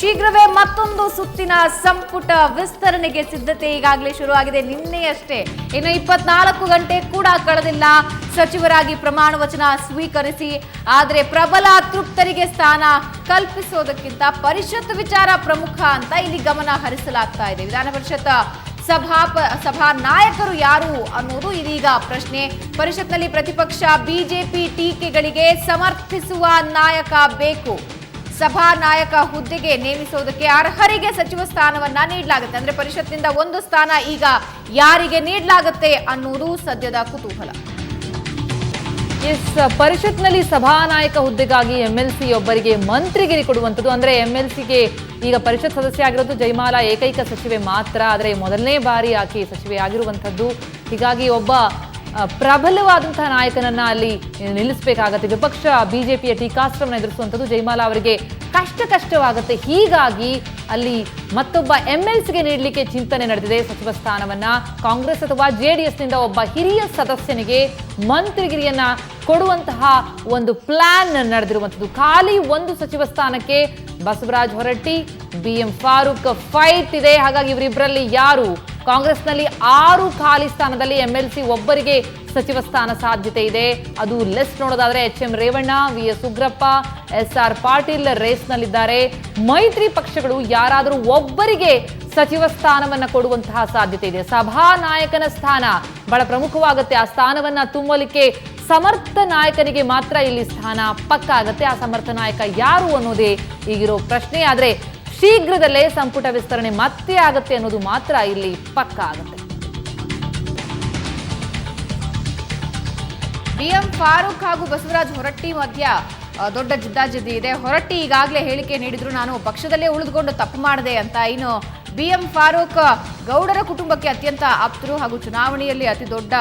ಶೀಘ್ರವೇ ಮತ್ತೊಂದು ಸುತ್ತಿನ ಸಂಪುಟ ವಿಸ್ತರಣೆಗೆ ಸಿದ್ಧತೆ ಈಗಾಗಲೇ ಶುರುವಾಗಿದೆ. ನಿನ್ನೆಯಷ್ಟೇ ಇನ್ನು 24 ಗಂಟೆ ಕೂಡ ಕಳೆದಿಲ್ಲ ಸಚಿವರಾಗಿ ಪ್ರಮಾಣ ವಚನ ಸ್ವೀಕರಿಸಿ. ಆದರೆ ಪ್ರಬಲ ತೃಪ್ತರಿಗೆ ಸ್ಥಾನ ಕಲ್ಪಿಸೋದಕ್ಕಿಂತ ಪರಿಷತ್ ವಿಚಾರ ಪ್ರಮುಖ ಅಂತ ಇಲ್ಲಿ ಗಮನ ಹರಿಸಲಾಗ್ತಾ ಇದೆ. ವಿಧಾನ ಪರಿಷತ್ ಸಭಾ ನಾಯಕರು ಯಾರು ಅನ್ನೋದು ಇದೀಗ ಪ್ರಶ್ನೆ. ಪರಿಷತ್ನಲ್ಲಿ ಪ್ರತಿಪಕ್ಷ ಬಿಜೆಪಿ ಟೀಕೆಗಳಿಗೆ ಸಮರ್ಥಿಸುವ ನಾಯಕ ಬೇಕು. ಸಭಾ ನಾಯಕ ಹುದ್ದೆಗೆ ನೇಮಿಸುವುದಕ್ಕೆ ಅರ್ಹರಿಗೆ ಸಚಿವ ಸ್ಥಾನವನ್ನ ನೀಡಲಾಗುತ್ತೆ. ಅಂದ್ರೆ ಪರಿಷತ್ನಿಂದ ಒಂದು ಸ್ಥಾನ ಈಗ ಯಾರಿಗೆ ನೀಡಲಾಗುತ್ತೆ ಅನ್ನೋದು ಸದ್ಯದ ಕುತೂಹಲ. ಪರಿಷತ್ನಲ್ಲಿ ಸಭಾನಾಯಕ ಹುದ್ದೆಗಾಗಿ ಎಂಎಲ್ಸಿ ಒಬ್ಬರಿಗೆ ಮಂತ್ರಿಗಿರಿ ಕೊಡುವಂಥದ್ದು. ಅಂದ್ರೆ ಎಂಎಲ್ಸಿಗೆ ಈಗ ಪರಿಷತ್ ಸದಸ್ಯ ಆಗಿರೋದು ಜಯಮಾಲಾ ಏಕೈಕ ಸಚಿವೆ ಮಾತ್ರ. ಆದರೆ ಮೊದಲನೇ ಬಾರಿ ಆಕೆ ಸಚಿವೆ ಆಗಿರುವಂಥದ್ದು. ಹೀಗಾಗಿ ಒಬ್ಬ ಪ್ರಬಲವಾದಂತಹ ನಾಯಕನನ್ನ ಅಲ್ಲಿ ನಿಲ್ಲಿಸಬೇಕಾಗತ್ತೆ. ವಿಪಕ್ಷ ಬಿಜೆಪಿಯ ಟೀಕಾಸ್ತ್ರವನ್ನು ಎದುರಿಸುವಂಥದ್ದು ಜಯಮಾಲಾ ಅವರಿಗೆ ಕಷ್ಟವಾಗುತ್ತೆ. ಹೀಗಾಗಿ ಅಲ್ಲಿ ಮತ್ತೊಬ್ಬ ಎಂಎಲ್ಸಿಗೆ ನೀಡಲಿಕ್ಕೆ ಚಿಂತನೆ ನಡೆದಿದೆ ಸಚಿವ ಸ್ಥಾನವನ್ನ. ಕಾಂಗ್ರೆಸ್ ಅಥವಾ ಜೆಡಿಎಸ್ ನಿಂದ ಒಬ್ಬ ಹಿರಿಯ ಸದಸ್ಯನಿಗೆ ಮಂತ್ರಿಗಿರಿಯನ್ನ ಕೊಡುವಂತಹ ಒಂದು ಪ್ಲಾನ್ ನಡೆದಿರುವಂಥದ್ದು. ಖಾಲಿ ಒಂದು ಸಚಿವ ಸ್ಥಾನಕ್ಕೆ ಬಸವರಾಜ ಹೊರಟ್ಟಿ, BM ಫಾರೂಕ್ ಫೈಟ್ ಇದೆ. ಹಾಗಾಗಿ ಇವರಿಬ್ಬರಲ್ಲಿ ಯಾರು? ಕಾಂಗ್ರೆಸ್ನಲ್ಲಿ 6 ಖಾಲಿ ಸ್ಥಾನದಲ್ಲಿ ಎಂಎಲ್ಸಿ ಒಬ್ಬರಿಗೆ ಸಚಿವ ಸ್ಥಾನ ಸಾಧ್ಯತೆ ಇದೆ. ಅದು ಲಿಸ್ಟ್ ನೋಡೋದಾದ್ರೆ HM Revanna, VS Ugrappa, SR Patil ರೇಸ್ನಲ್ಲಿದ್ದಾರೆ. ಮೈತ್ರಿ ಪಕ್ಷಗಳು ಯಾರಾದರೂ ಒಬ್ಬರಿಗೆ ಸಚಿವ ಸ್ಥಾನವನ್ನ ಕೊಡುವಂತಹ ಸಾಧ್ಯತೆ ಇದೆ. ಸಭಾ ನಾಯಕನ ಸ್ಥಾನ ಬಹಳ ಪ್ರಮುಖವಾಗುತ್ತೆ. ಆ ಸ್ಥಾನವನ್ನ ತುಂಬಲಿಕ್ಕೆ ಸಮರ್ಥ ನಾಯಕನಿಗೆ ಮಾತ್ರ ಇಲ್ಲಿ ಸ್ಥಾನ ಪಕ್ಕ ಆಗುತ್ತೆ. ಆ ಸಮರ್ಥ ನಾಯಕ ಯಾರು ಅನ್ನೋದೇ ಈಗಿರೋ ಪ್ರಶ್ನೆ. ಆದ್ರೆ ಶೀಘ್ರದಲ್ಲೇ ಸಂಪುಟ ವಿಸ್ತರಣೆ ಮತ್ತೆ ಆಗುತ್ತೆ ಅನ್ನೋದು ಮಾತ್ರ ಇಲ್ಲಿ ಪಕ್ಕ ಆಗುತ್ತೆ. BM ಫಾರೂಕ್ ಹಾಗೂ ಬಸವರಾಜ ಹೊರಟ್ಟಿ ಮಧ್ಯ ದೊಡ್ಡ ಜಿದ್ದಾಜಿದ್ದಿ ಇದೆ. ಹೊರಟ್ಟಿ ಈಗಾಗಲೇ ಹೇಳಿಕೆ ನೀಡಿದ್ರು, ನಾನು ಪಕ್ಷದಲ್ಲೇ ಉಳಿದುಕೊಂಡು ತಪ್ಪು ಮಾಡಿದೆ ಅಂತ. ಇನ್ನು BM ಫಾರೂಕ್ ಗೌಡರ ಕುಟುಂಬಕ್ಕೆ ಅತ್ಯಂತ ಆಪ್ತರು ಹಾಗೂ ಚುನಾವಣೆಯಲ್ಲಿ ಅತಿ ದೊಡ್ಡ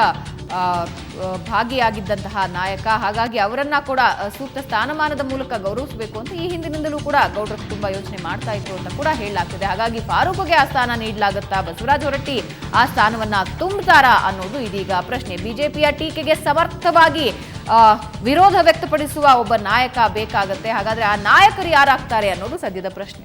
ಭಾಗಿಯಾಗಿದ್ದಂತಹ ನಾಯಕ. ಹಾಗಾಗಿ ಅವರನ್ನ ಕೂಡ ಸೂಕ್ತ ಸ್ಥಾನಮಾನದ ಮೂಲಕ ಗೌರವಿಸಬೇಕು ಅಂತ ಈ ಹಿಂದಿನಿಂದಲೂ ಕೂಡ ಗೌಡರ ಕುಟುಂಬ ಯೋಚನೆ ಮಾಡ್ತಾ ಇತ್ತು ಅಂತ ಕೂಡ ಹೇಳಲಾಗ್ತಿದೆ. ಹಾಗಾಗಿ ಫಾರೂಕ್ಗೆ ಆ ಸ್ಥಾನ ನೀಡಲಾಗುತ್ತಾ? ಬಸವರಾಜ ಹೊರಟ್ಟಿ ಆ ಸ್ಥಾನವನ್ನ ತುಂಬುತ್ತಾರಾ ಅನ್ನೋದು ಇದೀಗ ಪ್ರಶ್ನೆ. ಬಿಜೆಪಿಯ ಟೀಕೆಗೆ ಸಮರ್ಥವಾಗಿ ವಿರೋಧ ವ್ಯಕ್ತಪಡಿಸುವ ಒಬ್ಬ ನಾಯಕ ಬೇಕಾಗತ್ತೆ. ಹಾಗಾದ್ರೆ ಆ ನಾಯಕರು ಯಾರಾಗ್ತಾರೆ ಅನ್ನೋದು ಸದ್ಯದ ಪ್ರಶ್ನೆ.